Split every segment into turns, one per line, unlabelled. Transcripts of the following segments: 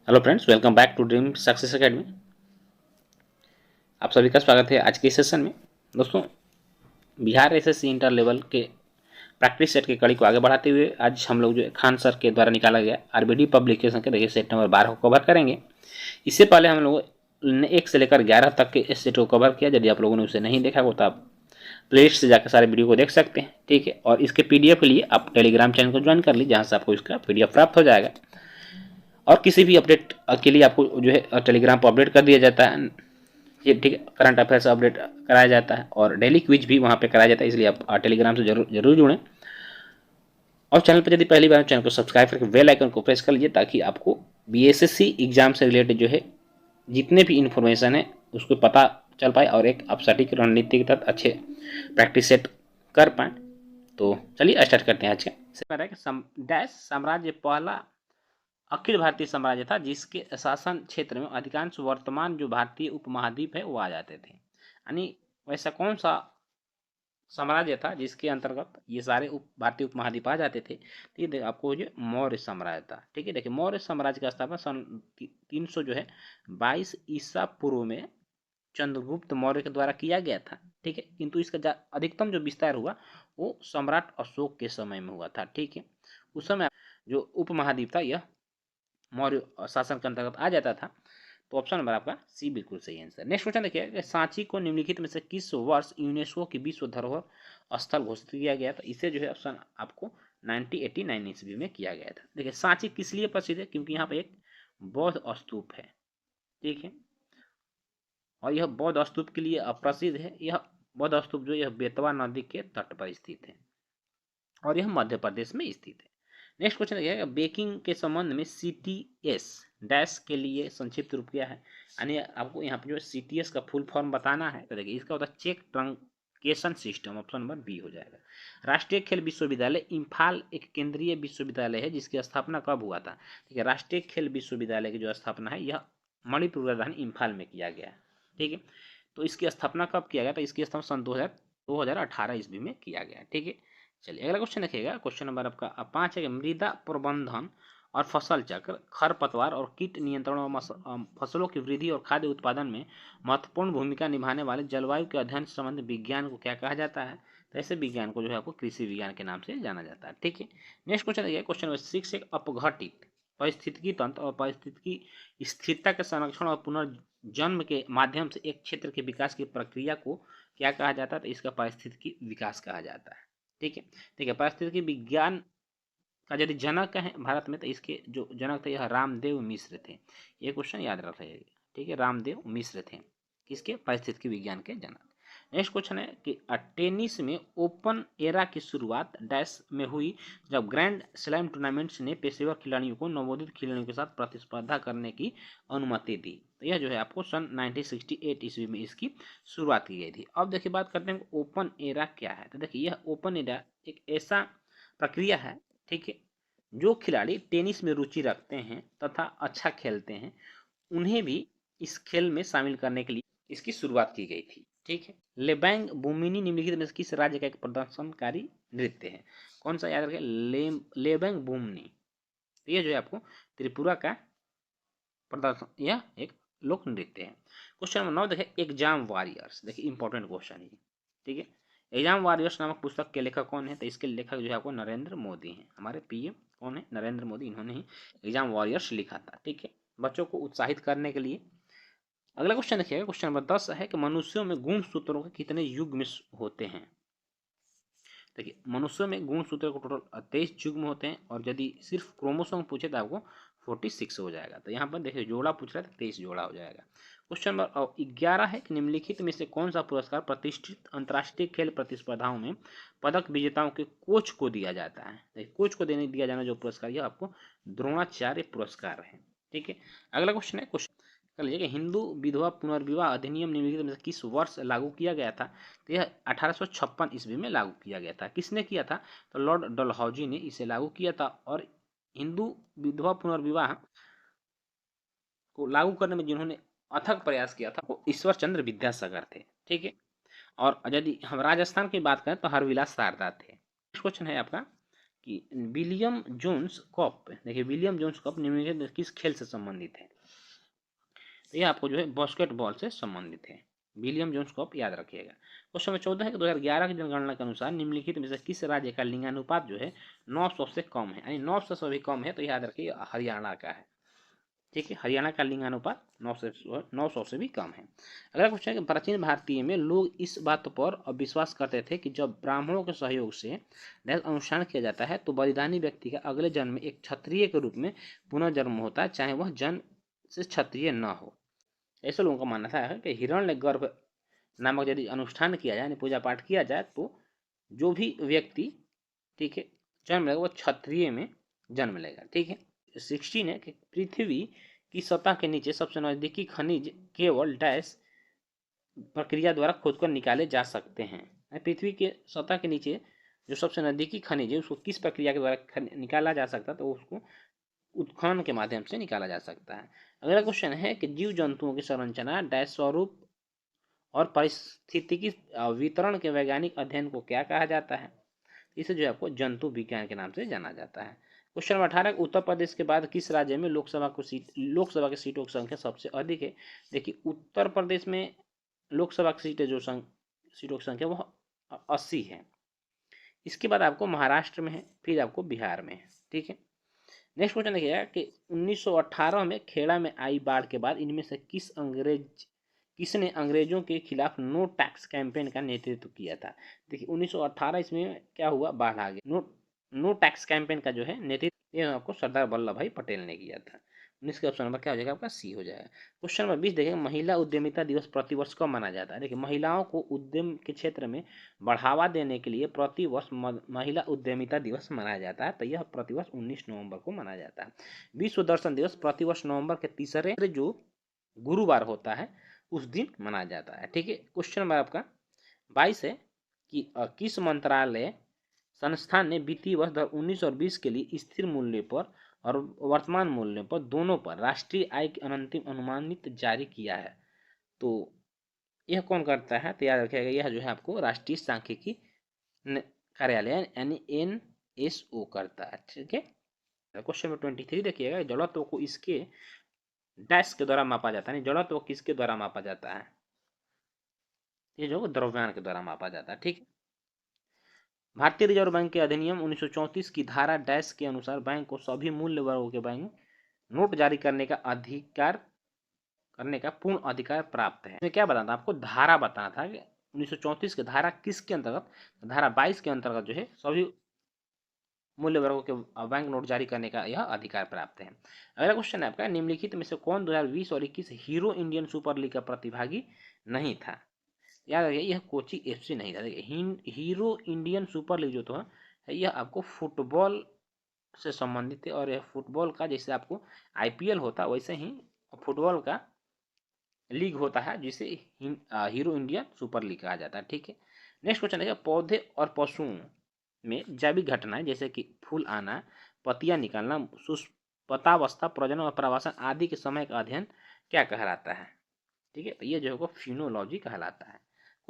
Hello friends, welcome back to dream success academy. आप सभी का स्वागत है आज के सेशन में। दोस्तों, बिहार एसएससी इंटर लेवल के प्रैक्टिस सेट की कड़ी को आगे बढ़ाते हुए आज हम लोग जो है खान सर के द्वारा निकाला गया आरबीडी पब्लिकेशन के देखिए सेट नंबर 12 को कवर करेंगे। इससे पहले हम लोग ने 1 से लेकर 11 तक के इस सेट को कवर किया। यदि आप लोगों ने उसे नहीं देखा हो तो आप प्लेलिस्ट से जाकर सारे वीडियो को देख सकते हैं, ठीक है। और इसके पीडीएफ के लिए आप टेलीग्राम चैनल को ज्वाइन कर लीजिए, जहाँ से आपको इसका पीडीएफ प्राप्त हो जाएगा। और किसी भी अपडेट के लिए आपको जो है टेलीग्राम पर अपडेट कर दिया जाता है, ये ठीक है। करंट अफेयर्स अपडेट कराया जाता है और डेली क्विज भी वहाँ पे कराया जाता है, इसलिए आप टेलीग्राम से जरूर जुड़ें। और चैनल पर यदि पहली बार चैनल को सब्सक्राइब करके बेल आइकन को प्रेस कर लीजिए, ताकि आपको बीएसएससी एग्जाम से रिलेटेड जो है जितने भी इन्फॉर्मेशन है उसको पता चल पाए और एक आप सटीक रणनीति के तहत अच्छे प्रैक्टिस सेट कर पाए। तो चलिए स्टार्ट करते हैं आज के। डैश साम्राज्य पहला अखिल भारतीय साम्राज्य था जिसके शासन क्षेत्र में अधिकांश वर्तमान जो भारतीय उपमहाद्वीप है वो आ जाते थे। यानी वैसा कौन सा साम्राज्य था जिसके अंतर्गत ये सारे भारतीय उपमहाद्वीप आ जाते थे? तो ये आपको जो मौर्य साम्राज्य था, ठीक है। देखिए, मौर्य साम्राज्य का स्थापना सन 300 जो है 22 ईसा पूर्व में चंद्रगुप्त मौर्य के द्वारा किया गया था, ठीक है। किंतु इसका अधिकतम जो विस्तार हुआ वो सम्राट अशोक के समय में हुआ था, ठीक है। उस समय जो उपमहाद्वीप था यह मौर्य शासन के अंतर्गत आ जाता था। तो ऑप्शन नंबर आपका सी बिल्कुल सही आंसर। नेक्स्ट क्वेश्चन देखिए, सांची को निम्नलिखित में से किस वर्ष यूनेस्को की विश्व धरोहर स्थल घोषित किया गया था? इसे जो है ऑप्शन आपको 1989 ईस्वी में किया गया था। देखिए, सांची किस लिए प्रसिद्ध है? क्योंकि यहाँ पे एक बौद्ध स्तूप है, ठीक है। और यह बौद्ध स्तूप के लिए प्रसिद्ध है। यह बौद्ध स्तूप जो यह बेतवा नदी के तट पर स्थित है और यह मध्य प्रदेश में स्थित है। नेक्स्ट क्वेश्चन देखिएगा, बेकिंग के संबंध में सीटीएस डैश के लिए संक्षिप्त रूप क्या है? यानी आपको यहाँ पे जो सीटीएस का फुल फॉर्म बताना है, तो देखिए इसका होता है check truncation system. Option number B हो जाएगा। राष्ट्रीय खेल विश्वविद्यालय इम्फाल एक केंद्रीय विश्वविद्यालय है जिसकी स्थापना कब हुआ था? ठीक है, राष्ट्रीय खेल विश्वविद्यालय की जो स्थापना है यह मणिपुर राजधानी इम्फाल में किया गया है, ठीक है। तो इसकी स्थापना कब किया गया? तो इसकी स्थापना सन 2018 ईस्वी में किया गया, ठीक है। चलिए अगला क्वेश्चन देखिएगा। क्वेश्चन नंबर आपका 5 है कि मृदा प्रबंधन और फसल चक्र, खरपतवार और कीट नियंत्रण और फसलों की वृद्धि और खाद्य उत्पादन में महत्वपूर्ण भूमिका निभाने वाले जलवायु के अध्ययन से संबंधित विज्ञान को क्या कहा जाता है? तो ऐसे विज्ञान को जो है आपको कृषि विज्ञान के नाम से जाना जाता है, ठीक है। नेक्स्ट क्वेश्चन देखिए, क्वेश्चन नंबर 6 एक अपघटित पारिस्थितिकी तंत्र और पारिस्थितिकी स्थिरता के संरक्षण और पुनर्जन्म के माध्यम से एक क्षेत्र के विकास की प्रक्रिया को क्या कहा जाता है? तो इसका पारिस्थितिकी विकास कहा जाता है, ठीक है। ठीक है, पारिस्थितिकी विज्ञान का यदि जनक है भारत में, तो इसके जो जनक थे यह रामदेव मिश्र थे। ये क्वेश्चन याद रखिएगा, ठीक है। रामदेव मिश्र थे किसके? पारिस्थितिकी विज्ञान के जनक। नेक्स्ट क्वेश्चन है कि टेनिस में ओपन एरा की शुरुआत डैश में हुई जब ग्रैंड स्लैम टूर्नामेंट्स ने पेशेवर खिलाड़ियों को नवोदित खिलाड़ियों के साथ प्रतिस्पर्धा करने की अनुमति दी। तो यह जो है आपको सन 1968 ईस्वी में इसकी शुरुआत की गई थी। अब देखिए बात करते हैं ओपन एरा क्या है। तो देखिए यह ओपन एरा एक ऐसा प्रक्रिया है, ठीक है, जो खिलाड़ी टेनिस में रुचि रखते हैं तथा अच्छा खेलते हैं उन्हें भी इस खेल में शामिल करने के लिए इसकी शुरुआत की गई थी, ठीक है। लेबैंग बुमिनी निम्नलिखित में से किस राज्य का एक प्रदर्शनकारी नृत्य है? कौन सा? याद रखें, लेबैंग बुमनी। तो यह जो है आपको त्रिपुरा का प्रदर्शन, यह एक लोक नृत्य है। क्वेश्चन नंबर 9 देखिए, एग्जाम वॉरियर्स। देखिए इंपॉर्टेंट क्वेश्चन है, ठीक है। एग्जाम वॉरियर्स नामक पुस्तक के लेखक कौन है? तो इसके लेखक जो है आपको नरेंद्र मोदी हैं। हमारे पीएम कौन है? नरेंद्र मोदी। इन्होंने ही एग्जाम वॉरियर्स लिखा था, ठीक है, बच्चों को उत्साहित करने के लिए। अगला क्वेश्चन देखिएगा, क्वेश्चन नंबर 10 है कि मनुष्यों में गुणसूत्रों के कितने युग्म होते हैं? देखिए, मनुष्यों में गुणसूत्रों को टोटल 23 युग्म होते हैं और यदि सिर्फ क्रोमोसोम पूछे तो आपको 46 हो जाएगा। तो यहाँ पर देखिए जोड़ा पूछ रहा है तो 23 जोड़ा हो जाएगा। क्वेश्चन नंबर 11 है कि निम्नलिखित में से कौन सा पुरस्कार प्रतिष्ठित अंतर्राष्ट्रीय खेल प्रतिस्पर्धाओं में पदक विजेताओं के कोच को दिया जाता है? देखिए, कोच को दिया जाना जो पुरस्कार यह आपको द्रोणाचार्य पुरस्कार है, ठीक है। अगला क्वेश्चन है, क्वेश्चन कर लीजिए कि हिंदू विधवा पुनर्विवाह अधिनियम निम्नलिखित में से किस वर्ष लागू किया गया था? तो यह 1856 ईस्वी में लागू किया गया था। किसने किया था? तो लॉर्ड डलहौजी ने इसे लागू किया था। और हिंदू विधवा पुनर्विवाह को लागू करने में जिन्होंने अथक प्रयास किया था वो ईश्वर चंद्र विद्यासागर थे, ठीक है। और यदि हम राजस्थान की बात करें तो हरविलास शारदा थे। नेक्स्ट क्वेश्चन है आपका कि विलियम जोन्स कप, देखिए विलियम जोन्स कप निम्नलिखित किस खेल से संबंधित है? तो ये आपको जो है बास्केटबॉल से संबंधित है। विलियम जोन्स कप याद रखिएगा। क्वेश्चन नंबर 14 है कि 2011 की जनगणना के अनुसार निम्नलिखित में से किस राज्य का लिंगानुपात जो है 900 से कम है, यानी 900 से भी कम है, तो याद रखिए हरियाणा का है। ठीक है, हरियाणा का लिंगानुपात 900 से भी कम है। अगला क्वेश्चन है कि प्राचीन भारतीय में लोग इस बात पर विश्वास करते थे कि जब ब्राह्मणों के सहयोग से अनुष्ठान किया जाता है तो बलिदानी व्यक्ति का अगले जन्म में एक क्षत्रिय के रूप में पुनर्जन्म होता है, चाहे वह जन्म से क्षत्रिय न हो। ऐसे लोगों का मानना था कि हिरण्य गर्भ नामक यदि अनुष्ठान किया जाए, यानी पूजा पाठ किया जाए, तो जो भी व्यक्ति ठीक है जन्म लेगा वो क्षत्रिय में जन्म लेगा। ठीक है, 16 है कि पृथ्वी की सतह के नीचे सबसे नजदीकी खनिज केवल डैश प्रक्रिया द्वारा खोदकर निकाले जा सकते हैं। पृथ्वी के सतह के नीचे जो सबसे नजदीकी खनिज है उसको किस प्रक्रिया के द्वारा निकाला जा सकता है? तो उसको उत्खनन के माध्यम से निकाला जा सकता है। अगला क्वेश्चन है कि जीव जंतुओं की संरचना डैश स्वरूप और पारिस्थितिकी वितरण के वैज्ञानिक अध्ययन को क्या कहा जाता है? इसे जो है आपको जंतु विज्ञान के नाम से जाना जाता है। क्वेश्चन नंबर 18, उत्तर प्रदेश के बाद किस राज्य में लोकसभा की सीटों की संख्या सबसे अधिक है? देखिए उत्तर प्रदेश में लोकसभा की सीटें जो सीटों की संख्या वो 80 है। इसके बाद आपको महाराष्ट्र में है, फिर आपको बिहार में है। ठीक है, नेक्स्ट क्वेश्चन देखिएगा कि 1918 में खेड़ा में आई बाढ़ के बाद इनमें से किसने अंग्रेजों के खिलाफ नो टैक्स कैंपेन का नेतृत्व किया था? देखिए 1918 इसमें क्या हुआ, बाढ़ आ गई। नो टैक्स कैंपेन का जो है नेतृत्व ये आपको सरदार वल्लभ भाई पटेल ने किया था। 19 के ऑप्शन नंबर क्या हो जाएगा आपका? सी हो जाएगा। क्वेश्चन नंबर 20 देखिए महिला उद्यमिता दिवस प्रतिवर्ष कब मनाया जाता है? देखिए महिलाओं को उद्यम के क्षेत्र में बढ़ावा देने के लिए प्रतिवर्ष महिला उद्यमिता दिवस मनाया जाता है, तो यह प्रतिवर्ष 19 नवंबर को मनाया जाता है। विश्व दर्शन दिवस प्रतिवर्ष नवंबर के तीसरे जो गुरुवार होता है उस दिन मनाया जाता है। ठीक है, क्वेश्चन नंबर आपका 22 है कि किस मंत्रालय संस्थान ने वित्तीय वर्ष 2019 और 20 के लिए स्थिर मूल्य पर और वर्तमान मूल्य पर दोनों पर राष्ट्रीय आय की अंतिम अनुमानित जारी किया है? तो यह कौन करता है? तो याद रखिएगा यह जो है आपको राष्ट्रीय सांख्यिकी कार्यालय यानी NSO करता है। ठीक है, क्वेश्चन नंबर 23 देखिएगा जड़त्व को इसके डैश के द्वारा मापा जाता है। जड़त्व किसके द्वारा मापा जाता है? ये जो द्रव्यमान के द्वारा मापा जाता है। ठीक है, भारतीय रिजर्व बैंक के अधिनियम 1934 की धारा डैश के अनुसार बैंक को सभी मूल्य वर्गों के बैंक नोट जारी करने का पूर्ण अधिकार प्राप्त है। इसमें क्या बताना था आपको? धारा बताना था कि 1934 की धारा किसके अंतर्गत? धारा 22 के अंतर्गत जो है सभी मूल्य वर्गों के बैंक नोट जारी करने का यह अधिकार प्राप्त है। अगला क्वेश्चन है आपका निम्नलिखित में से कौन 2020 और 21 हीरो इंडियन सुपर लीग का प्रतिभागी नहीं था? याद रखिए यह कोची FC नहीं था। देखिए हीरो इंडियन सुपर लीग जो तो है यह आपको फुटबॉल से संबंधित है, और यह फुटबॉल का जैसे आपको IPL होता है वैसे ही फुटबॉल का लीग होता है जिसे हीरो इंडिया सुपर लीग कहा जाता है। ठीक है, नेक्स्ट क्वेश्चन है पौधे और पशुओं में जैविक घटनाएं जैसे कि फूल आना, पत्तियां निकलना, सुष्पतावस्था, प्रजनन और प्रवासन आदि के समय का अध्ययन क्या कहलाता है? ठीक है, तो ये जो है फिनोलॉजी कहलाता है।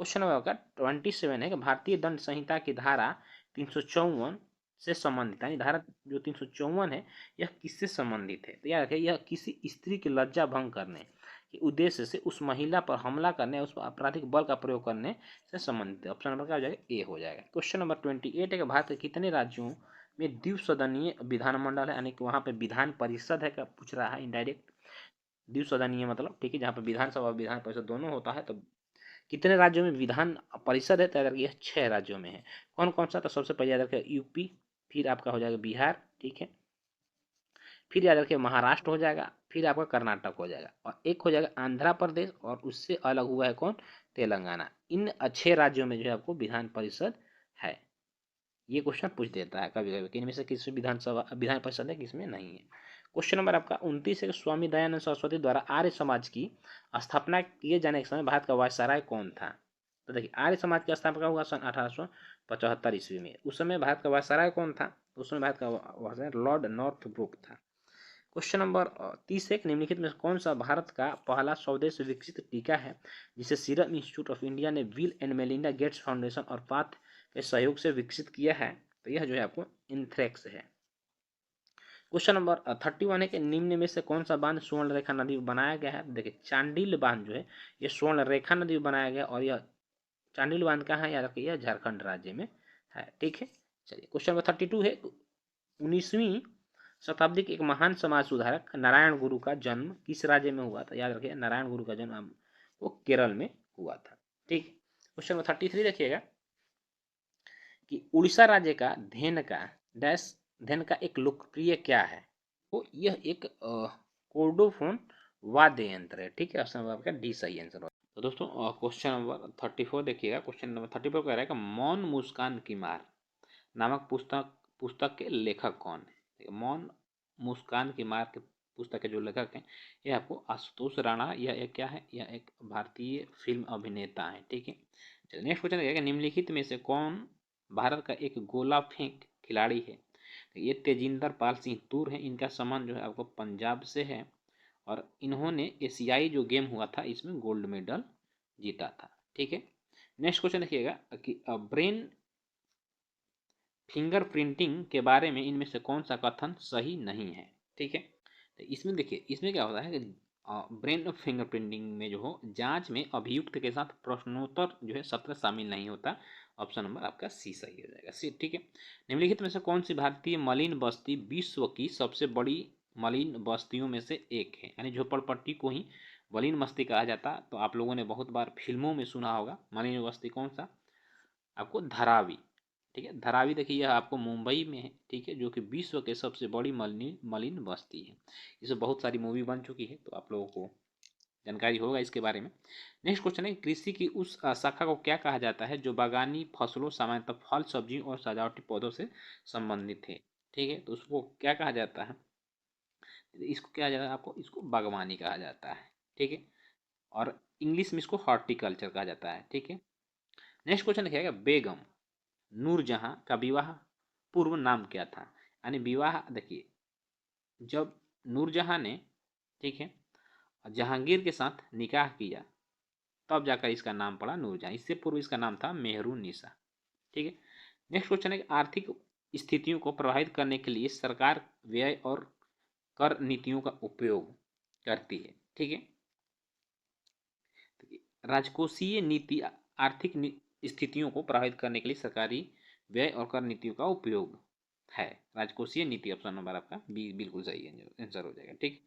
क्वेश्चन नंबर 27 है कि भारतीय दंड संहिता की धारा 354 से संबंधित, यानी धारा जो 354 है यह किससे संबंधित है? तो याद रखिए यह किसी स्त्री की लज्जा भंग करने के उद्देश्य से उस महिला पर हमला करने, उस पर आपराधिक बल का प्रयोग करने से संबंधित है। ऑप्शन नंबर क्या हो जाएगा? ए हो जाएगा। क्वेश्चन नंबर 28 है कि भारत के कितने राज्यों में द्विसदनीय विधानमंडल है, यानी कि वहाँ पे विधान परिषद है? क्या पूछ रहा है इनडायरेक्ट। द्विसदनीय मतलब ठीक है जहाँ पे विधानसभा और विधान परिषद दोनों होता है। तो कितने राज्यों में विधान परिषद है? तो यह 6 राज्यों में है। कौन कौन सा? तो सबसे पहले याद रखिए यूपी, फिर आपका हो जाएगा बिहार, ठीक है, फिर याद रखिए महाराष्ट्र हो जाएगा, फिर आपका कर्नाटक हो जाएगा, और एक हो जाएगा आंध्र प्रदेश, और उससे अलग हुआ है कौन? तेलंगाना। इन 6 राज्यों में जो है आपको विधान परिषद है। ये क्वेश्चन पूछ देता है कभी कभी कि इनमें से किसमें विधान परिषद है, किसमें नहीं है। क्वेश्चन नंबर आपका 29 है स्वामी दयानंद सरस्वती द्वारा आर्य समाज की स्थापना किए जाने के समय भारत का वायसराय कौन था? तो देखिए आर्य समाज की स्थापना हुआ सन 1875 ईस्वी में। उस समय भारत का वायसराय कौन था? उस समय भारत का वायसराय लॉर्ड नॉर्थब्रुक था। क्वेश्चन नंबर 30 है निम्नलिखित में कौन सा भारत का पहला स्वदेश विकसित टीका है जिसे सीरम इंस्टीट्यूट ऑफ इंडिया ने bill and Melinda Gates foundation और पाथ के सहयोग से विकसित किया है? तो यह जो है आपको एंथ्रेक्स है। क्वेश्चन नंबर 31 है कि निम्न में से कौन सा बांध स्वर्ण रेखा नदी में बनाया गया है। देखिए चांडिल बांध जो है ये स्वर्ण रेखा नदी में बनाया गया और यह चांडिल बांध कहाँ है याद रखिए, यह झारखंड राज्य में है। ठीक है, चलिए क्वेश्चन नंबर 32 है 19वीं शताब्दी के एक महान समाज सुधारक नारायण गुरु का जन्म किस राज्य में हुआ था। याद रखिए नारायण गुरु का जन्म वो केरल में हुआ था। ठीक, क्वेश्चन नंबर 33 देखिएगा कि उड़ीसा राज्य का धेन का एक लोकप्रिय क्या है। तो यह एक कोर्डोफोन वाद्य यंत्र है। ठीक है, ऑप्शन नंबर आपका डी सही आंसर होगा। तो दोस्तों क्वेश्चन नंबर 34 देखिएगा। क्वेश्चन नंबर 34 कह रहा है कि मौन मुस्कान की मार नामक पुस्तक के लेखक कौन है। मौन मुस्कान की मार के पुस्तक के जो लेखक हैं ये आपको आशुतोष राणा, यह एक क्या है, यह एक भारतीय फिल्म अभिनेता है। ठीक है, चलिए नेक्स्ट क्वेश्चन देखिएगा निम्नलिखित में से कौन भारत का एक गोला फेंक खिलाड़ी है। ये तेजिंदर पाल सिंह तूर है, इनका संबंध जो है आपको पंजाब से है और इन्होंने एशियाई जो गेम हुआ था इसमें गोल्ड मेडल जीता था। ठीक है, नेक्स्ट क्वेश्चन देखिएगा कि ब्रेन फिंगरप्रिंटिंग के बारे में इनमें से कौन सा कथन सही नहीं है। ठीक है, तो इसमें देखिए इसमें क्या होता है कि ब्रेन फिंगरप्रिंटिंग में जो हो जांच में अभियुक्त के साथ प्रश्नोत्तर जो है सत्र शामिल नहीं होता। ऑप्शन नंबर आपका सी सही हो जाएगा। सी, ठीक है, निम्नलिखित में से कौन सी भारतीय मलिन बस्ती विश्व की सबसे बड़ी मलिन बस्तियों में से एक है। यानी झोपड़पट्टी को ही मलिन बस्ती कहा जाता, तो आप लोगों ने बहुत बार फिल्मों में सुना होगा। मलिन बस्ती कौन सा, आपको धारावी। ठीक है, धारावी देखिए यह आपको मुंबई में है। ठीक है, जो कि विश्व के सबसे बड़ी मलिन बस्ती है। इसे बहुत सारी मूवी बन चुकी है, तो आप लोगों को जानकारी होगा इसके बारे में। नेक्स्ट क्वेश्चन है कृषि की उस शाखा को क्या कहा जाता है जो बागानी फसलों सामान्यतः फल सब्जियों और सजावटी पौधों से संबंधित है। ठीक है, तो उसको क्या कहा जाता है, इसको क्या जाता है आपको, इसको बागवानी कहा जाता है। ठीक है, और इंग्लिश में इसको हॉर्टिकल्चर कहा जाता है। ठीक है, नेक्स्ट क्वेश्चन देखिएगा बेगम नूरजहां का विवाह पूर्व नाम क्या था। यानी विवाह देखिए जब नूरजहां ने, ठीक है, जहांगीर के साथ निकाह किया तब जाकर इसका नाम पड़ा नूरजहां। इससे पूर्व इसका नाम था मेहरुन्निसा। ठीक है, नेक्स्ट क्वेश्चन है आर्थिक स्थितियों को प्रभावित करने के लिए सरकार व्यय और कर नीतियों का उपयोग करती है। ठीक है, राजकोषीय नीति आर्थिक स्थितियों को प्रभावित करने के लिए सरकारी व्यय और कर नीतियों का उपयोग है। राजकोषीय नीति ऑप्शन नंबर आपका बी बिल्कुल सही आंसर हो जाएगा। ठीक,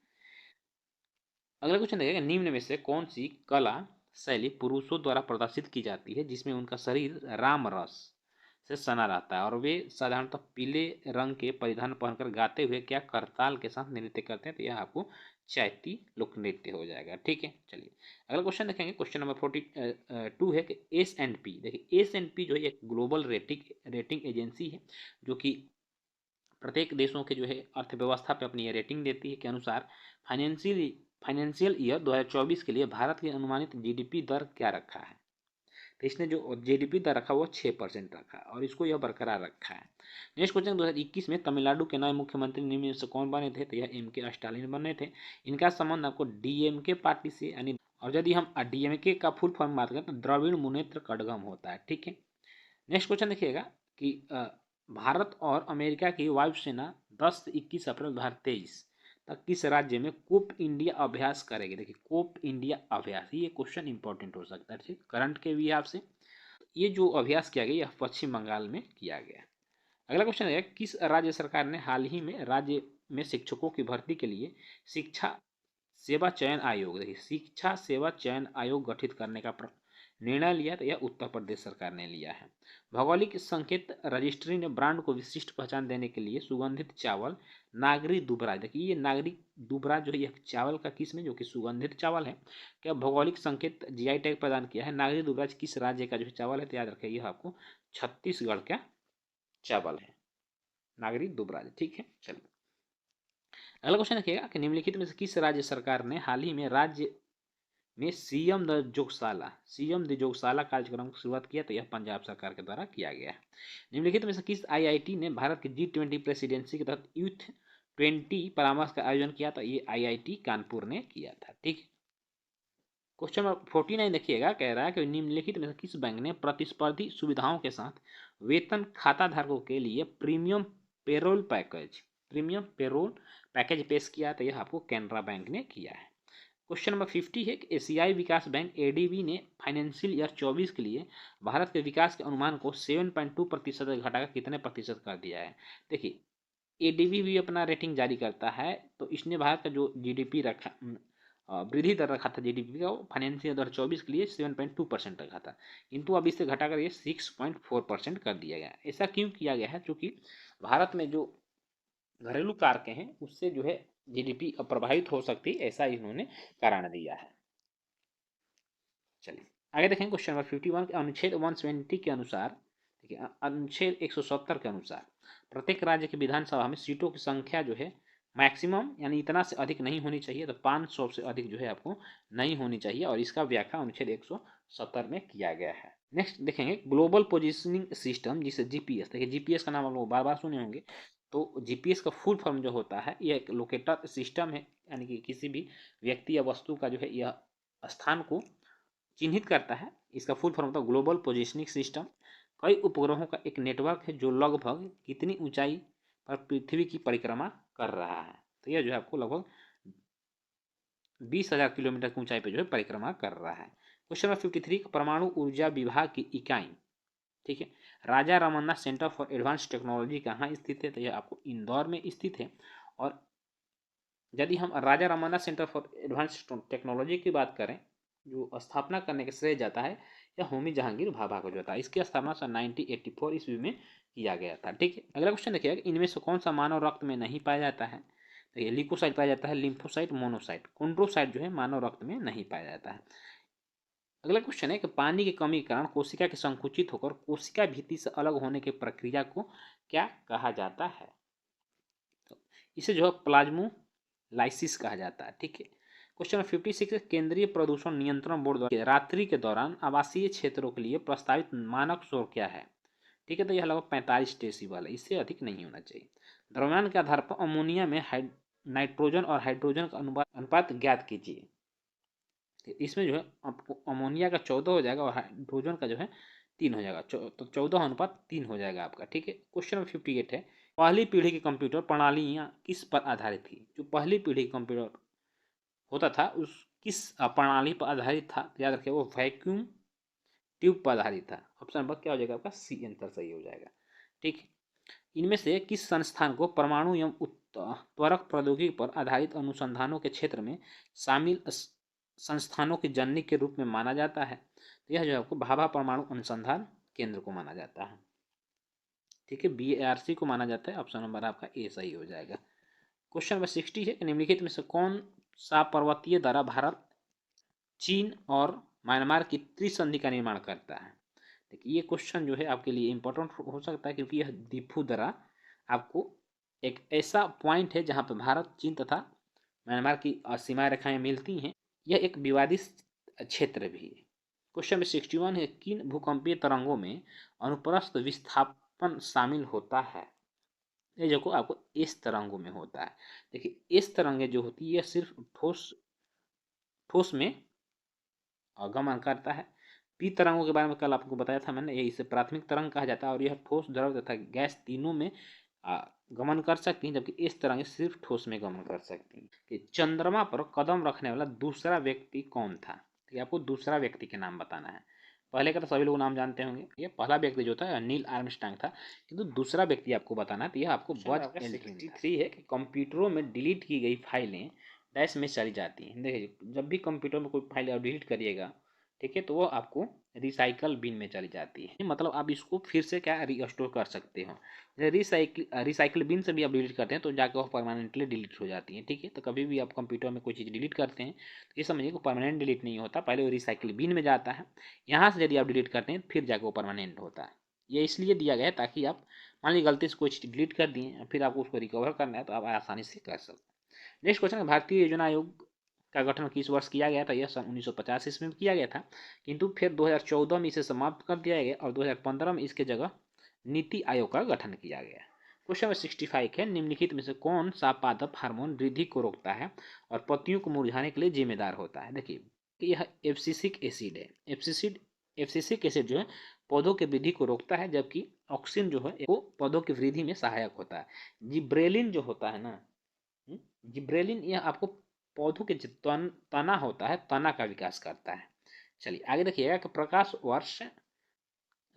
अगला क्वेश्चन देखिएगा निम्न में से कौन सी कला शैली पुरुषों द्वारा प्रदर्शित की जाती है जिसमें उनका शरीर राम रस से सना रहता है और वे साधारणतः पीले रंग के परिधान पहनकर गाते हुए क्या करताल के साथ नृत्य करते हैं। तो यह आपको चैती लोक नृत्य हो जाएगा। ठीक है, चलिए अगला क्वेश्चन देखेंगे। क्वेश्चन नंबर 42 है कि S&P देखिए S&P जो है एक ग्लोबल रेटिंग एजेंसी है जो कि प्रत्येक देशों के जो है अर्थव्यवस्था पे अपनी रेटिंग देती है के अनुसार फाइनेंशियल ईयर 2024 के लिए भारत की अनुमानित जीडीपी दर क्या रखा है। तो इसने जो जीडीपी दर रखा वो 6% रखा है और इसको यह बरकरार रखा है। नेक्स्ट क्वेश्चन 2021 में तमिलनाडु के नए मुख्यमंत्री निम्न में से कौन बने थे। तो यह M.K. स्टालिन बने थे। इनका संबंध आपको DMK पार्टी से यानी, और यदि हम DMK का फुल फॉर्म बात करें तो द्रविड़ मुनेत्र कड़गम होता है। ठीक है, नेक्स्ट क्वेश्चन देखिएगा कि भारत और अमेरिका की वायुसेना 10 से 21 अप्रैल 2023 तक किस राज्य में कोप इंडिया अभ्यास करेगी। देखिए कोप इंडिया अभ्यास ये क्वेश्चन इंपॉर्टेंट हो सकता है। ठीक, करंट के भी आपसे ये जो अभ्यास किया गया यह पश्चिम बंगाल में किया गया। अगला क्वेश्चन है किस राज्य सरकार ने हाल ही में राज्य में शिक्षकों की भर्ती के लिए शिक्षा सेवा चयन आयोग देखिए शिक्षा सेवा चयन आयोग गठित करने का निर्णय लिया। तो यह उत्तर प्रदेश सरकार ने लिया है। भौगोलिक संकेत रजिस्ट्री ने ब्रांड को विशिष्ट पहचान देने के लिए सुगंधित चावल नागरी दुबराज देखिए ये नागरी दुबराज जो है यह चावल का किस्म है जो कि सुगंधित चावल है। क्या भौगोलिक संकेत GI टैग प्रदान किया है। नागरी दुबराज किस राज्य का जो है चावल है, तो याद रखिए यह आपको छत्तीसगढ़ का चावल है नागरी दुबराज। ठीक है, चलिए अगला क्वेश्चन देखिएगा कि निम्नलिखित में से किस राज्य सरकार ने हाल ही में राज्य में सीएम द जोगशाला कार्यक्रम की शुरुआत किया। तो यह पंजाब सरकार के द्वारा किया गया है। निम्नलिखित में से किस IIT ने भारत की G20 प्रेसिडेंसी के तहत यूथ 20 परामर्श का आयोजन किया। तो ये IIT कानपुर ने किया था। ठीक, क्वेश्चन नंबर 49 देखिएगा कह रहा है कि निम्नलिखित में से किस बैंक ने प्रतिस्पर्धी सुविधाओं के साथ वेतन खाता धारकों के लिए प्रीमियम पेरोल पैकेज पेश किया, तो यह आपको कैनरा बैंक ने किया है। क्वेश्चन नंबर 50 है कि एशियाई विकास बैंक एडीबी ने फाइनेंशियल ईयर 24 के लिए भारत के विकास के अनुमान को 7.2% घटाकर कितने प्रतिशत कर दिया है। देखिए, एडीबी भी अपना रेटिंग जारी करता है, तो इसने भारत का जो जीडीपी रखा, वृद्धि दर रखा था जीडीपी का, वो फाइनेंशियल ईयर 24 के लिए 7.2% रखा था, किंतु अब इसे घटाकर ये 6.4% कर दिया गया। ऐसा क्यों किया गया है? क्योंकि भारत में जो घरेलू कारकें हैं उससे जो है जीडीपी प्रभावित हो सकती है, ऐसा इन्होंने कारण दिया है। चलिए आगे देखें क्वेश्चन नंबर 51 के अनुच्छेद 170 के अनुसार, देखिए अनुच्छेद 170 के अनुसार प्रत्येक राज्य की विधानसभा में सीटों की संख्या जो है मैक्सिमम यानी इतना से अधिक नहीं होनी चाहिए, तो 500 से अधिक जो है आपको नहीं होनी चाहिए, और इसका व्याख्या अनुच्छेद 170 में किया गया है। नेक्स्ट देखेंगे ग्लोबल पोजिशनिंग सिस्टम, जिसे जीपीएस, देखिए जीपीएस का नाम आप लोग बार बार सुने होंगे। तो जीपीएस का फुल फॉर्म जो होता है, यह एक लोकेटर सिस्टम है, यानी कि किसी भी व्यक्ति या वस्तु का जो है यह स्थान को चिन्हित करता है। इसका फुल फॉर्म होता है ग्लोबल पोजिशनिंग सिस्टम। कई उपग्रहों का एक नेटवर्क है जो लगभग कितनी ऊंचाई पर पृथ्वी की परिक्रमा कर रहा है, तो यह जो है आपको लगभग 20,000 किलोमीटर की ऊंचाई पर जो है परिक्रमा कर रहा है। क्वेश्चन नंबर 53, परमाणु ऊर्जा विभाग की इकाई, ठीक है, Raja Ramanna centre for advance technology कहाँ स्थित है, तो यह आपको इंदौर में स्थित है। और यदि हम Raja Ramanna centre for advance technology की बात करें, जो स्थापना करने के श्रेय जाता है यह होमी जहांगीर भाभा को जाता है। इसकी स्थापना सन 1984 ईस्वी में किया गया था। ठीक है, अगला क्वेश्चन देखिए, इनमें से कौन सा मानव रक्त में नहीं पाया जाता है, तो ये लिकोसाइट पाया जाता है, लिम्फोसाइट, मोनोसाइट, कोंड्रोसाइट जो है मानव रक्त में नहीं पाया जाता है। अगला क्वेश्चन है कि पानी की कमी के कारण कोशिका के संकुचित होकर कोशिका भित्ति से अलग होने की प्रक्रिया को क्या कहा जाता है, तो इसे जो है प्लाज्मोलाइसिस कहा जाता है। ठीक है, क्वेश्चन नंबर 56, केंद्रीय प्रदूषण नियंत्रण बोर्ड द्वारा रात्रि के दौरान आवासीय क्षेत्रों के लिए प्रस्तावित मानक शोर क्या है। ठीक है, तो यह लगभग 45 डेसिबल है, इससे अधिक नहीं होना चाहिए। द्रव्यमान के आधार पर अमोनिया में नाइट्रोजन और हाइड्रोजन का अनुपात ज्ञात कीजिए। इसमें जो है आपको अमोनिया का 14 हो जाएगा और हाइड्रोजन का जो है 3 हो जाएगा, तो 14:3 हो जाएगा आपका। ठीक है, क्वेश्चन नंबर 58 है, पहली पीढ़ी की कंप्यूटर प्रणालियाँ किस पर आधारित थी। जो पहली पीढ़ी की कंप्यूटर होता था उस किस प्रणाली पर आधारित था, याद रखिए वो वैक्यूम ट्यूब पर आधारित था। ऑप्शन नंबर क्या हो जाएगा आपका, सी आंसर सही हो जाएगा। ठीक है, इनमें से किस संस्थान को परमाणु एवं त्वरक प्रौद्योगिकी पर आधारित अनुसंधानों के क्षेत्र में शामिल संस्थानों की जननी के रूप में माना जाता है, तो यह जो है आपको भाभा परमाणु अनुसंधान केंद्र को माना जाता है। ठीक है, BARC को माना जाता है, ऑप्शन नंबर आपका ए सही हो जाएगा। क्वेश्चन नंबर 60 है, निम्नलिखित में से कौन सा पर्वतीय दर्रा भारत, चीन और म्यांमार की त्रिसंधि का निर्माण करता है। देखिए ये क्वेश्चन जो है आपके लिए इंपॉर्टेंट हो सकता है, क्योंकि यह दिफू दर्रा आपको एक ऐसा पॉइंट है जहां पर भारत, चीन तथा म्यांमार की सीमा रेखाएं मिलती हैं। यह एक विवादित क्षेत्र भी है। क्वेश्चन नंबर 61 है, किन भूकंपीय तरंगों में अनुप्रस्थ विस्थापन शामिल होता है। ये जो आपको इस तरंगों में होता है। देखिए इस तरंगें जो होती है यह सिर्फ ठोस में गमन करता है। पी तरंगों के बारे में कल आपको बताया था मैंने, ये इसे प्राथमिक तरंग कहा जाता है, और यह ठोस, द्रव तथा गैस तीनों में गमन कर सकती हैं, जबकि इस तरंगें सिर्फ ठोस में गमन कर सकती हैं। कि चंद्रमा पर कदम रखने वाला दूसरा व्यक्ति कौन था, तो आपको दूसरा व्यक्ति के नाम बताना है। पहले का तो सभी लोग नाम जानते होंगे, ये पहला व्यक्ति जो था नील आर्मस्ट्रांग था, किंतु दूसरा व्यक्ति आपको बताना है, तो यह आपको बज एल्ड्रिन। 63 है कि कंप्यूटरों में डिलीट की गई फाइलें डैश में चली जाती हैं। देखिए जब भी कंप्यूटर में कोई फाइल आप डिलीट करिएगा, ठीक है, तो वो आपको रिसाइकल बिन में चली जाती है, मतलब आप इसको फिर से क्या रीस्टोर कर सकते हो। रिसाइकल बिन से भी आप डिलीट करते हैं तो जाकर वो परमानेंटली डिलीट हो जाती है। ठीक है, तो कभी भी आप कंप्यूटर में कोई चीज़ डिलीट करते हैं तो ये समझिए कि परमानेंट डिलीट नहीं होता, पहले वो रिसाइकल बिन में जाता है, यहाँ से यदि आप डिलीट करते हैं फिर जाकर वो परमानेंट होता है। ये इसलिए दिया गया है ताकि आप मान लीजिए गलती से कोई चीज़ डिलीट कर दिए, फिर आपको उसको रिकवर करना है तो आप आसानी से कर सकते हैं। नेक्स्ट क्वेश्चन है, भारतीय योजना आयोग का गठन किस वर्ष किया गया था। यह सन 1950 ईस्वी में किया गया था, किंतु फिर 2014 में इसे समाप्त कर दिया गया और 2015 में इसके जगह नीति आयोग का गठन किया गया। क्वेश्चन नंबर 65 है, निम्नलिखित में से कौन सा पादप हार्मोन वृद्धि को रोकता है और पत्तियों को मुरझाने के लिए जिम्मेदार होता है। देखिए यह एब्सिसिक एसिड है। एब्सिसिक एफसीसी एसिड जो है पौधों की वृद्धि को रोकता है, जबकि ऑक्सिन जो है वो पौधों की वृद्धि में सहायक होता है। जिब्रेलिन जो होता है ना, जिब्रेलिन यह आपको पौधों के जो तना होता है, तना का विकास करता है। चलिए आगे देखिएगा कि प्रकाश वर्ष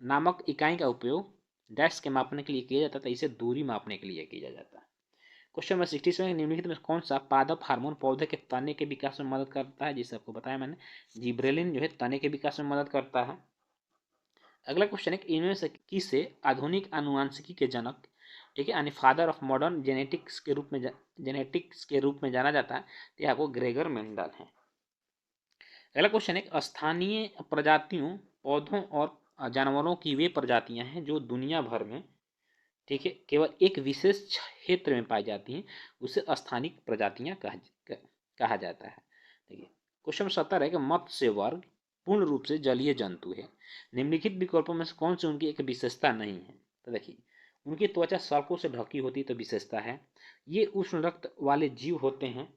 नामक इकाई का उपयोग डैश के मापने के लिए किया जाता था, इसे दूरी मापने के लिए किया जाता है। क्वेश्चन नंबर 67, निम्नलिखित में कौन सा पादप हार्मोन पौधे के तने के विकास में मदद करता है, जिसे आपको बताया मैंने, जिब्रेलिन जो है तने के विकास में मदद करता है। अगला क्वेश्चन है कि इनमें से किसे आधुनिक आनुवंशिकी के जनक, ठीक है, यानी फादर ऑफ मॉडर्न जेनेटिक्स के रूप में जाना जाता है, तो यह आपको ग्रेगर मेंडल है। अगला क्वेश्चन है स्थानीय प्रजातियों पौधों और जानवरों की वे प्रजातियां हैं जो दुनिया भर में, ठीक है, केवल एक विशेष क्षेत्र में पाई जाती हैं, उसे स्थानिक प्रजातियां कहा जाता है। देखिए क्वेश्चन नंबर 70 है कि मत्स्य वर्ग पूर्ण रूप से जलीय जंतु है, निम्नलिखित विकल्पों में से कौन सी उनकी एक विशेषता नहीं है। तो देखिए उनकी त्वचा सड़कों से ढकी होती है, तो विशेषता है। ये उष्ण रक्त वाले जीव होते हैं,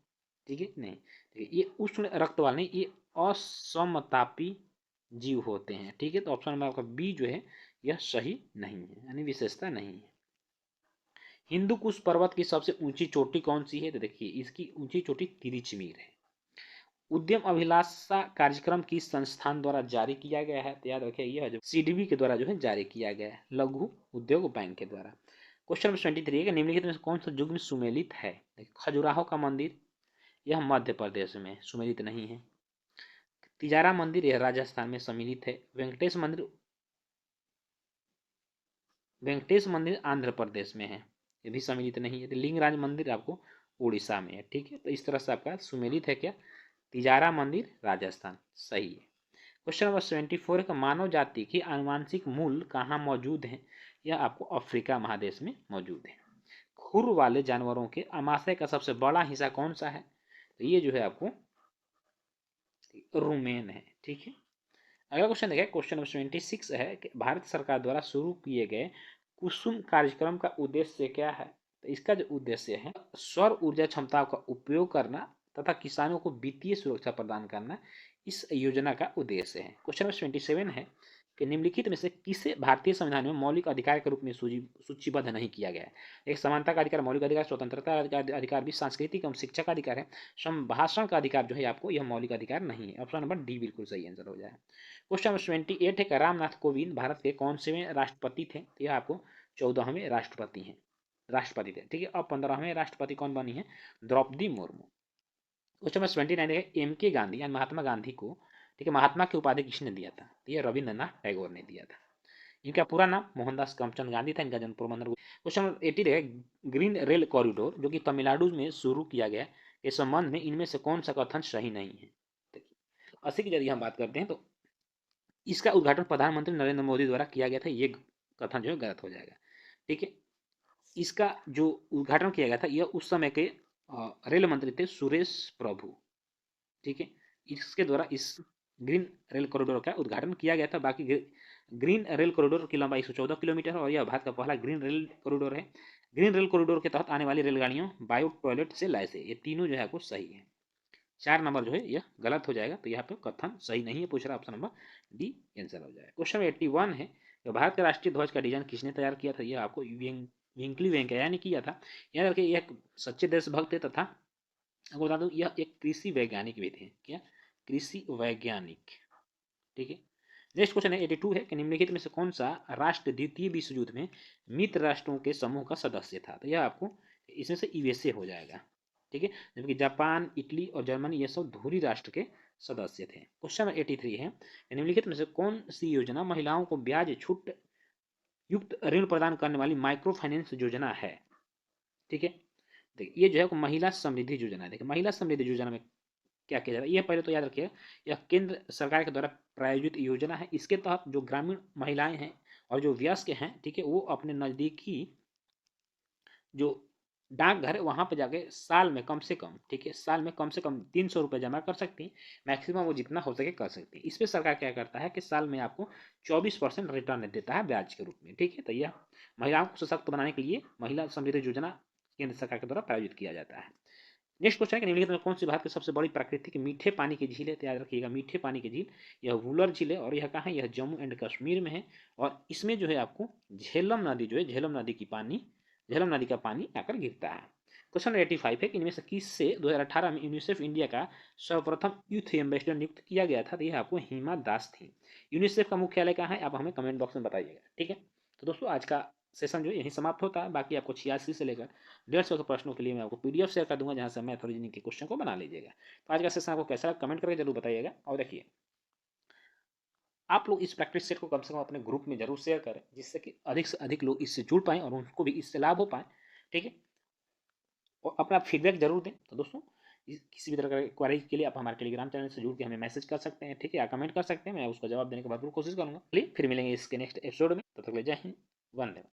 ठीक है, नहीं ठीक है, ये उष्ण रक्त वाले नहीं, ये असमतापी जीव होते हैं, ठीक है। तो ऑप्शन नंबर आपका बी जो है यह सही नहीं है, यानी विशेषता नहीं है। हिंदू कुश पर्वत की सबसे ऊंची चोटी कौन सी है, तो देखिए इसकी ऊंची चोटी तिरिचमीर है। उद्यम अभिलाषा कार्यक्रम किस संस्थान द्वारा जारी किया गया है, तो याद रखिए यह जो सीडीबी के द्वारा जो है जारी किया गया है, लघु उद्योग बैंक के द्वारा। क्वेश्चन नंबर 23 है, निम्नलिखित में कौन सा युग में सुमेलित है। खजुराहो का मंदिर यह मध्य प्रदेश में, सुमेलित नहीं है। तिजारा मंदिर यह राजस्थान में सम्मिलित है। वेंकटेश मंदिर आंध्र प्रदेश में है, ये भी सम्मिलित नहीं है। तो लिंगराज मंदिर आपको उड़ीसा में है, ठीक है। तो इस तरह से आपका सुमेलित है क्या, तिजारा मंदिर राजस्थान, सही है। क्वेश्चन नंबर 74 का मानव जाति की आनुवांशिक मूल कहाँ मौजूद है, यह आपको अफ्रीका महादेश में मौजूद है। खुर वाले जानवरों के आमाशय का सबसे बड़ा हिस्सा कौन सा है, तो ये जो है आपको रुमेन है, ठीक है। अगला क्वेश्चन देखिए, क्वेश्चन नंबर 76 है कि भारत सरकार द्वारा शुरू किए गए कुसुम कार्यक्रम का उद्देश्य क्या है। तो इसका जो उद्देश्य है सौर ऊर्जा क्षमताओं का उपयोग करना तथा किसानों को वित्तीय सुरक्षा प्रदान करना, इस योजना का उद्देश्य है। क्वेश्चन नंबर 27 है कि निम्नलिखित में से किसे भारतीय संविधान में मौलिक अधिकार के रूप में सूचीबद्ध नहीं किया गया है। एक समानता का अधिकार, मौलिक अधिकार, स्वतंत्रता का अधिकार भी, सांस्कृतिक एवं शिक्षा का अधिकार है, संभाषण का अधिकार जो है आपको यह मौलिक अधिकार नहीं है। ऑप्शन नंबर डी बिल्कुल सही आंसर हो जाए। क्वेश्चन नंबर 28 है कि रामनाथ कोविंद भारत के कौन से में राष्ट्रपति थे, तो यह आपको 14वें राष्ट्रपति हैं, राष्ट्रपति थे, ठीक है। अब 15वें राष्ट्रपति कौन बनी है, द्रौपदी मुर्मू। क्वेश्चन नंबर 29 है एम के गांधी यानी महात्मा गांधी को, ठीक है, महात्मा की उपाधि किसने दिया था, तो यह रविंद्रनाथ टैगोर ने दिया था। इनका पूरा नाम मोहनदास करमचंद गांधी था, इनका जन्म पोरबंदर। क्वेश्चन नंबर 80 है ग्रीन रेल कॉरिडोर जो कि तमिलनाडु में शुरू किया गया के संबंध में इनमें से कौन सा कथन सही नहीं है। अस्सी की यदि हम बात करते हैं तो इसका उद्घाटन प्रधानमंत्री नरेंद्र मोदी द्वारा किया गया था, ये कथन जो है गलत हो जाएगा, ठीक है। इसका जो उद्घाटन किया गया था यह उस समय के रेल मंत्री थे सुरेश प्रभु, ठीक है। इसके द्वारा इस ग्रीन रेल कॉरिडोर का उद्घाटन किया गया था। बाकी ग्रीन रेल कॉरिडोर की लंबाई 114 किलोमीटर और यह भारत का पहला ग्रीन रेल कॉरिडोर है। ग्रीन रेल कॉरिडोर के तहत आने वाली रेलगाड़ियों बायो टॉयलेट से लैस है, ये तीनों जो है आपको सही है। 4 नंबर जो है यह गलत हो जाएगा, तो यहाँ पे कथन सही नहीं है, पूछ रहा ऑप्शन नंबर डी आंसर हो जाएगा। क्वेश्चन 81 है तो भारत के राष्ट्रीय ध्वज का डिजाइन किसने तैयार किया था, यह आपको विंकली वेंकैया ने किया था। याद रखिए यह सच्चे देशभक्त है तथा आपको बता दूं यह एक कृषि वैज्ञानिक भी थे, क्या, कृषि वैज्ञानिक, ठीक है। नेक्स्ट क्वेश्चन है 82 है कि निम्नलिखित में से कौन सा राष्ट्र द्वितीय विश्व युद्ध में मित्र राष्ट्रों के समूह का सदस्य था, तो यह आपको इसमें से यूएसए हो जाएगा, ठीक है। जबकि जापान, इटली और जर्मनी ये सब धुरी राष्ट्र के सदस्य थे। क्वेश्चन नंबर 83 है निम्नलिखित में से कौन सी योजना महिलाओं को ब्याज छूट युक्त ऋण प्रदान करने वाली माइक्रो फाइनेंस योजना है, ठीक है। देखिए ये जो है महिला समृद्धि योजना है। देखिए महिला समृद्धि योजना में क्या किया जाता है, यह पहले तो याद रखिए यह केंद्र सरकार के द्वारा प्रायोजित योजना है। इसके तहत जो ग्रामीण महिलाएं हैं और जो वयस्क हैं, ठीक है, वो अपने नज़दीकी जो डाकघर है वहाँ पे जाके साल में कम से कम, ठीक है, साल में कम से कम 300 रुपये जमा कर सकती हैं। मैक्सिमम वो जितना हो सके कर सकती है। इस पर सरकार क्या करता है कि साल में आपको 24% रिटर्न देता है ब्याज के रूप में, ठीक है। तो यह महिलाओं को सशक्त बनाने के लिए महिला समृद्धि योजना केंद्र सरकार के द्वारा प्रायोजित किया जाता है। नेक्स्ट क्वेश्चन है कि निम्नलिखित में कौन सी भारत की सबसे बड़ी प्राकृतिक मीठे पानी की झील है? तो याद रखिएगा मीठे पानी की झील यह वुलर झील है और यह कहाँ है? यह जम्मू एंड कश्मीर में है और इसमें जो है आपको झेलम नदी जो है झेलम नदी का पानी आकर गिरता है। क्वेश्चन 85 है कि इनमें से किससे 2018 में यूनिसेफ इंडिया का सर्वप्रथम यूथ एम्बेसडर नियुक्त किया गया था? तो यह आपको हिमा दास थी। यूनिसेफ का मुख्यालय कहाँ है? आप हमें कमेंट बॉक्स में बताइएगा। ठीक है, तो दोस्तों आज का सेशन जो है यहीं समाप्त होता है। बाकी आपको 86 से लेकर 150 के प्रश्नों के लिए मैं आपको पीडीएफ शेयर कर दूंगा, जहां से मैथ और रीजनिंग के क्वेश्चन को बना लीजिएगा। तो आज का सेशन आपको कैसा लगा कमेंट करके जरूर बताइएगा। और देखिए, आप लोग इस प्रैक्टिस सेट को कम से कम अपने ग्रुप में जरूर शेयर करें, जिससे कि अधिक से अधिक लोग इससे जुड़ पाएं और उनको भी इससे लाभ हो पाए। ठीक है, और अपना फीडबैक जरूर दें। तो दोस्तों, किसी भी तरह का क्वेरी के लिए आप हमारे टेलीग्राम चैनल से जुड़ के हमें मैसेज कर सकते हैं। ठीक है, या कमेंट कर सकते हैं, मैं उसका जवाब देने की भरपूर कोशिश करूंगा। फिर मिलेंगे इसके नेक्स्ट एपिसोड में, तब तक ले जय हिंद, वंदे।